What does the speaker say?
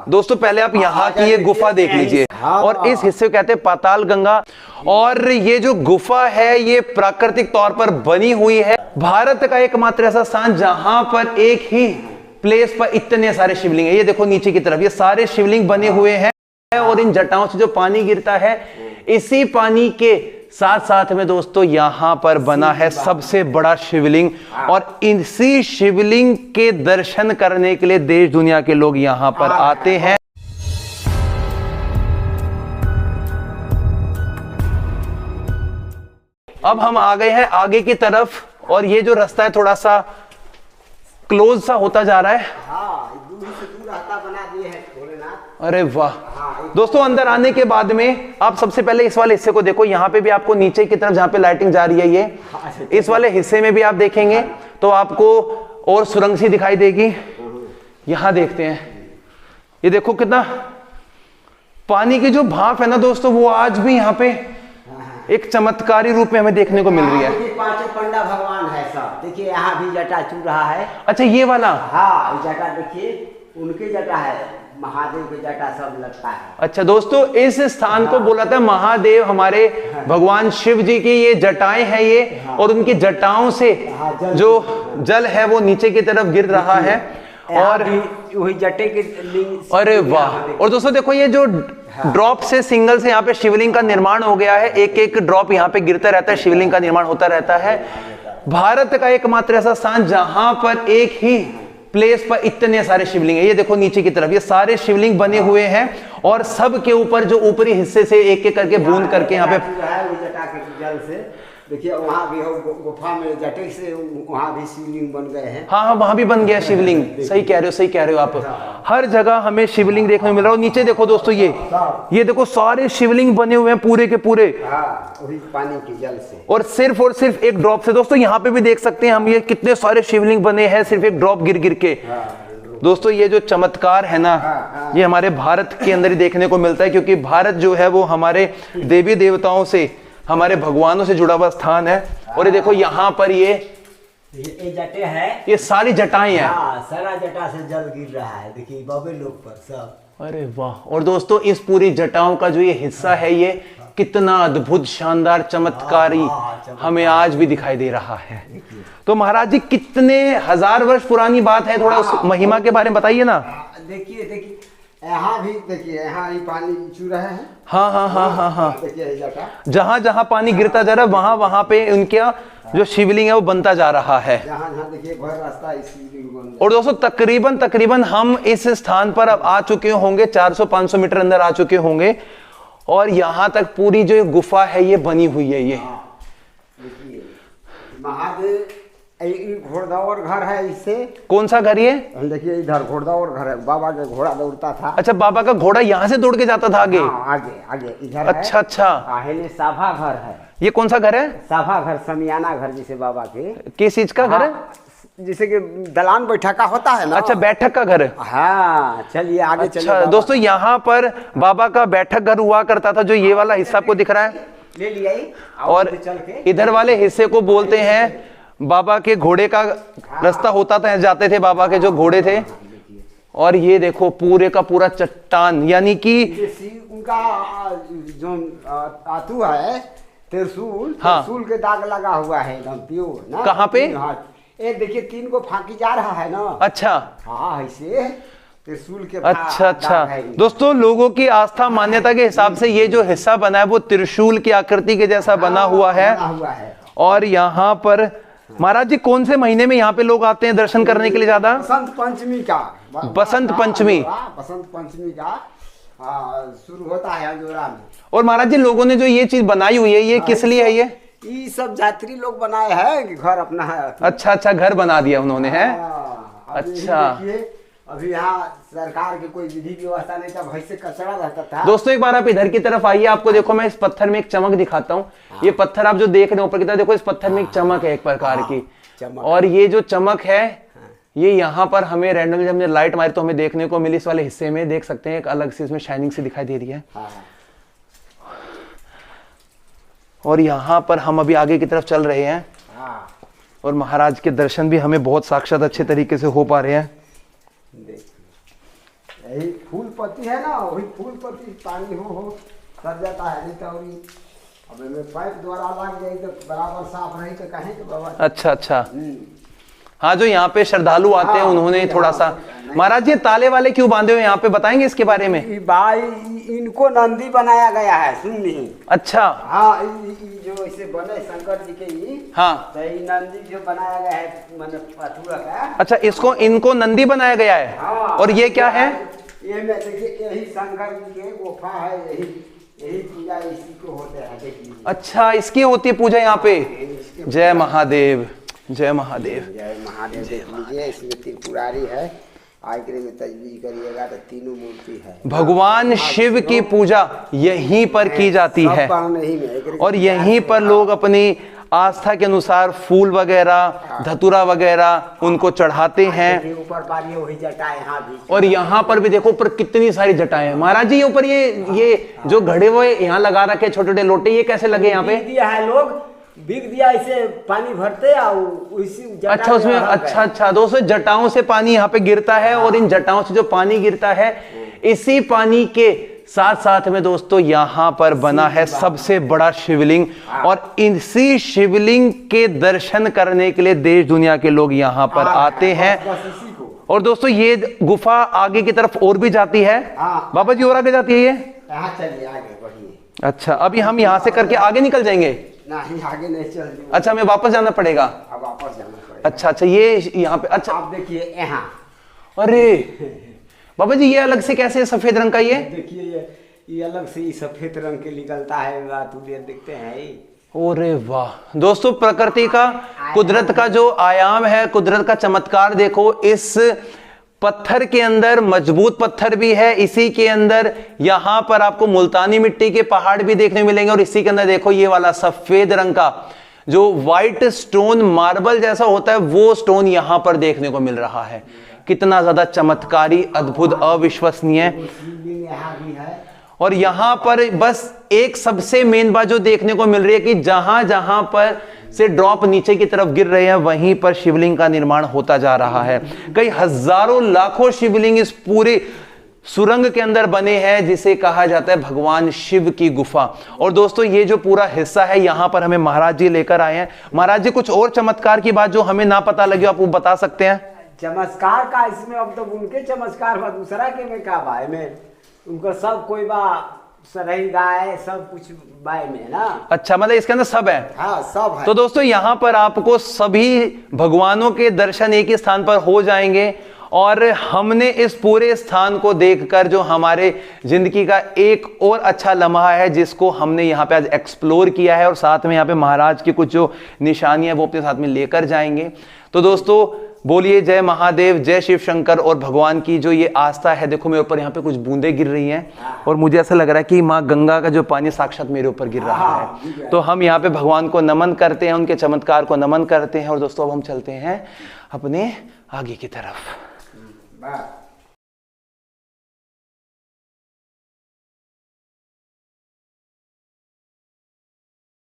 दोस्तों पहले आप यहाँ की ये गुफा देख लीजिए, और इस हिस्से को कहते हैं पाताल गंगा। और ये जो गुफा है ये प्राकृतिक तौर पर बनी हुई है। भारत का एकमात्र ऐसा स्थान जहां पर एक ही प्लेस पर इतने सारे शिवलिंग है। ये देखो नीचे की तरफ ये सारे शिवलिंग बने हुए हैं, और इन जटाओं से जो पानी गिरता है, इसी पानी के साथ साथ में दोस्तों यहां पर बना है सबसे बड़ा शिवलिंग। और इसी शिवलिंग के दर्शन करने के लिए देश दुनिया के लोग यहां पर आते हैं। अब हम आ गए हैं आगे की तरफ, और ये जो रास्ता है थोड़ा सा क्लोज सा होता जा रहा है। दूर से दूर रास्ता बना दिए हैं भोलेनाथ। अरे वाह। दोस्तों अंदर आने के बाद में आप सबसे पहले इस वाले हिस्से को देखो। यहाँ पे भी आपको नीचे की तरफ जहाँ पे लाइटिंग जा रही है, ये इस वाले हिस्से में भी आप देखेंगे तो आपको और सुरंग सी दिखाई देगी। यहाँ देखते हैं, ये देखो कितना पानी की जो भाप है ना दोस्तों, वो आज भी यहाँ पे एक चमत्कारी रूप में हमें देखने को मिल रही है। पांचों पंडा भगवान है सब, देखिए यहाँ भी जटा चू रहा है। अच्छा ये वाला, हाँ जटा देखिए, उनके जटा है, महादेव के जटा सब लगता है। अच्छा दोस्तों इस स्थान को बोला था महादेव, हमारे भगवान शिव जी की ये जटाएं हैं ये, और उनकी जटाओं से जो जल है वो नीचे की तरफ गिर रहा है। और वही जटे के लिंग। अरे वाह। और दोस्तों देखो ये जो ड्रॉप से सिंगल से यहाँ पे शिवलिंग का निर्माण हो गया है, एक एक ड्रॉप यहाँ पे गिरता रहता है, शिवलिंग का निर्माण होता रहता है। भारत का एकमात्र ऐसा स्थान जहां पर एक ही प्लेस पर इतने सारे शिवलिंग है। ये देखो नीचे की तरफ ये सारे शिवलिंग बने हुए हैं, और सब के ऊपर जो ऊपरी हिस्से से एक एक करके बूंद करके यहाँ पे जटा के जल से देखिए, वहाँ भी हो गुफा में जटे से वहाँ भी शिवलिंग बन गए हैं। हाँ वहां भी बन गया शिवलिंग। सही कह रहे हो, सही कह रहे हो आप। हर जगह हमें शिवलिंग देखने को मिल रहा है। नीचे देखो दोस्तों ये देखो सारे शिवलिंग बने हुए हैं पूरे के पूरे, वही पानी के जल से, और सिर्फ एक ड्रॉप से। दोस्तों यहाँ पे भी देख सकते हैं हम, ये कितने सारे शिवलिंग बने हैं सिर्फ एक ड्रॉप गिर गिर के। दोस्तों ये जो चमत्कार है ना, ये हमारे भारत के अंदर ही देखने को मिलता है, क्योंकि भारत जो है वो हमारे देवी देवताओं से, हमारे भगवानों से जुड़ा हुआ स्थान है। और ये देखो यहाँ पर ये जटे है, ये सारी जटाएं हैं। सारा जटा से जल गिर रहा है, देखिए बाबे लोग पर सब। अरे वाह। और दोस्तों इस पूरी जटाओं का जो ये हिस्सा है, ये कितना अद्भुत शानदार चमत्कारी हमें आज भी दिखाई दे रहा है। तो महाराज जी कितने हजार वर्ष पुरानी बात है, थोड़ा उस महिमा के बारे में बताइए ना। देखिए यहाँ भी देखिए, यहाँ ही पानी चू रहे हैं। हाँ। देखिए जटा, जहाँ जहाँ पानी गिरता जा रहा है वहां वहां पे उनका जो शिवलिंग है वो बनता जा रहा है। जहाँ देखिए भर रास्ता शिवलिंग बन गया। और दोस्तों तकरीबन हम इस स्थान पर अब आ चुके होंगे, 400-500 मीटर अंदर आ चुके होंगे, और यहाँ तक पूरी जो गुफा है ये बनी हुई है। ये देखिए महादेव घोड़दौड़ घर है। इससे कौन सा घर ये? देखिए इधर घोड़दौड़ घर है, बाबा का घोड़ा दौड़ता था। अच्छा बाबा का घोड़ा यहाँ से दौड़ के जाता था आगे? आगे इधर। अच्छा साभा घर है। ये कौन सा घर है? साभा घर, समियाना घर जिसे बाबा के किस चीज का घर है? जिसे कि दलान बैठक का होता है ना। अच्छा बैठक का घर है। हाँ चलिए आगे। अच्छा दोस्तों यहाँ पर बाबा का बैठक घर हुआ करता था, जो ये वाला हिस्सा आपको दिख रहा है, ले लिया। और इधर वाले हिस्से को बोलते हैं बाबा के घोड़े का रास्ता होता था, जाते थे बाबा के जो घोड़े थे। और ये देखो पूरे का पूरा चट्टान, यानी कि उनका जो आतू है त्रिशूल, हाँ। त्रिशूल के दाग लगा हुआ है एकदम प्योर ना। कहाँ पे? एक देखिए 3 को फांकी जा रहा है ना। अच्छा हाँ ऐसे त्रिशूल के। अच्छा दोस्तों लोगों की आस्था मान्यता के हिसाब से ये जो हिस्सा बना है वो त्रिशूल की आकृति के जैसा बना हुआ है। और यहाँ पर महाराज जी कौन से महीने में यहाँ पे लोग आते हैं दर्शन करने के लिए ज्यादा? बसंत पंचमी का। बसंत पंचमी का शुरू होता है अंजोरा में। और महाराज जी लोगों ने जो ये चीज बनाई हुई है ये किस लिए है? ये सब यात्री लोग बनाए हैं, घर अपना है। अच्छा घर बना दिया उन्होंने है। अच्छा अभी यहाँ सरकार की कोई विधि व्यवस्था नहीं था, वैसे कचरा रहता था। दोस्तों एक बार आप इधर की तरफ आइए, आपको देखो मैं इस पत्थर में एक चमक दिखाता हूँ। ये पत्थर आप जो देख रहे हो ऊपर की तरफ, देखो इस पत्थर में एक चमक है एक प्रकार की। और ये जो चमक है ये यहाँ पर हमें रैंडमली जब हमने लाइट मारी तो हमें देखने को मिली। इस वाले हिस्से में देख सकते हैं एक अलग से इसमें शाइनिंग सी दिखाई दे रही है। और यहाँ पर हम अभी आगे की तरफ चल रहे हैं, और महाराज के दर्शन भी हमें बहुत साक्षात अच्छे तरीके से हो पा रहे हैं। यही फूल पत्ती है ना, वही फूल पत्ती पानी हो सर जाता है, नहीं तो अब में पाइप द्वारा लग जाए तो बराबर साफ रही तो कहें तो बाबा। अच्छा अच्छा, हाँ जो यहाँ पे श्रद्धालु आते हैं उन्होंने थोड़ा सा। महाराज ये ताले वाले क्यों बांधे हुए यहाँ पे, बताएंगे इसके बारे में? भाई इनको नंदी बनाया गया है, सुन ली। अच्छा हाँ, जो इसे बने शंकर जी के हाँ, तो ये नंदी जो बनाया गया है मैंने पथुआ का। अच्छा इसको इनको नंदी बनाया गया है। हाँ, और ये क्या है? ये में देखिए यही शंकर जी के गुफा है, यही पूजा इसी को होते हैं, देखिए। अच्छा इसकी होती है पूजा यहाँ पे। जय महादेव, जय महादेव, जय महादेव। देख लीजिए इसमें त्रिपुरारी है, आगे में तजवीज करिएगा तो तीनों मूर्ति है। भगवान शिव की पूजा यहीं पर की जाती है और यहीं पर लोग अपनी आस्था के अनुसार फूल वगैरह धतूरा वगैरह उनको चढ़ाते हैं। ऊपर बारी वही जटाएं यहाँ भी, और यहाँ पर भी देखो ऊपर कितनी सारी जटाएं हैं। महाराज जी ऊपर ये जो घड़े हुए यहाँ लगा रखे छोटे छोटे लोटे, ये कैसे लगे यहाँ पे? दिया है लोग, बिक दिया, इसे पानी भरते उसी। अच्छा उसमें, अच्छा अच्छा दोस्तों जटाओं से पानी यहाँ पे गिरता है और इन जटाओं से जो पानी गिरता है इसी पानी के साथ साथ में दोस्तों यहाँ पर बना है सबसे बड़ा शिवलिंग। और इसी शिवलिंग के दर्शन करने के लिए देश दुनिया के लोग यहाँ पर आते हैं। और दोस्तों ये गुफा आगे की तरफ और भी जाती है। बाबा जी और आगे जाती है ये? चलिए आगे बढ़िए। अच्छा अभी हम यहाँ से करके आगे निकल जाएंगे? नहीं आगे नहीं चल। अच्छा हमें वापस जाना पड़ेगा? अब वापस जाना पड़ेगा। अच्छा अच्छा ये यहाँ पे। अच्छा आप देखिए यहाँ, अरे बाबा जी ये अलग से कैसे सफेद रंग का? ये देखिए ये अलग से ही सफेद रंग के निकलता है, रात देखते हैं। ओरे वाह दोस्तों, प्रकृति का, कुदरत का जो आयाम है, कुदरत का चमत्कार देखो। इस पत्थर के अंदर मजबूत पत्थर भी है, इसी के अंदर यहाँ पर आपको मुल्तानी मिट्टी के पहाड़ भी देखने मिलेंगे और इसी के अंदर देखो ये वाला सफेद रंग का जो व्हाइट स्टोन मार्बल जैसा होता है वो स्टोन यहाँ पर देखने को मिल रहा है। कितना ज्यादा चमत्कारी, अद्भुत, अविश्वसनीय। और यहाँ पर बस एक सबसे मेन बात जो देखने को मिल रही है कि जहां जहां पर से ड्रॉप नीचे की तरफ गिर रहे हैं वहीं पर शिवलिंग का निर्माण होता जा रहा है। कई हजारों लाखों शिवलिंग इस पूरे सुरंग के अंदर बने हैं जिसे कहा जाता है भगवान शिव की गुफा। और दोस्तों ये जो पूरा हिस्सा है यहाँ पर हमें महाराज जी लेकर आए हैं। महाराज जी कुछ और चमत्कार की बात जो हमें ना पता लगे आप वो बता सकते हैं? चमत्कार का इसमें अब तो उनके चमत्कार बा, दूसरा के में का बाय में उनको सब कोई बा, सरही गाय सब कुछ बाय में ना। अच्छा मतलब इसके अंदर सब है? हाँ सब है। तो दोस्तों यहाँ पर आपको सभी भगवानों के दर्शन एक ही स्थान पर हो जाएंगे। और हमने इस पूरे स्थान को देखकर जो हमारे जिंदगी का एक और अच्छा लम्हा है जिसको हमने यहाँ पे आज एक्सप्लोर किया है और साथ में यहाँ पे महाराज की कुछ जो निशानियां वो अपने साथ में लेकर जाएंगे। तो दोस्तों बोलिए जय महादेव, जय शिव शंकर। और भगवान की जो ये आस्था है, देखो मेरे ऊपर यहाँ पे कुछ बूंदे गिर रही हैं और मुझे ऐसा लग रहा है कि माँ गंगा का जो पानी साक्षात मेरे ऊपर गिर रहा है। तो हम यहाँ पे भगवान को नमन करते हैं, उनके चमत्कार को नमन करते हैं। और दोस्तों अब हम चलते हैं अपने आगे की तरफ।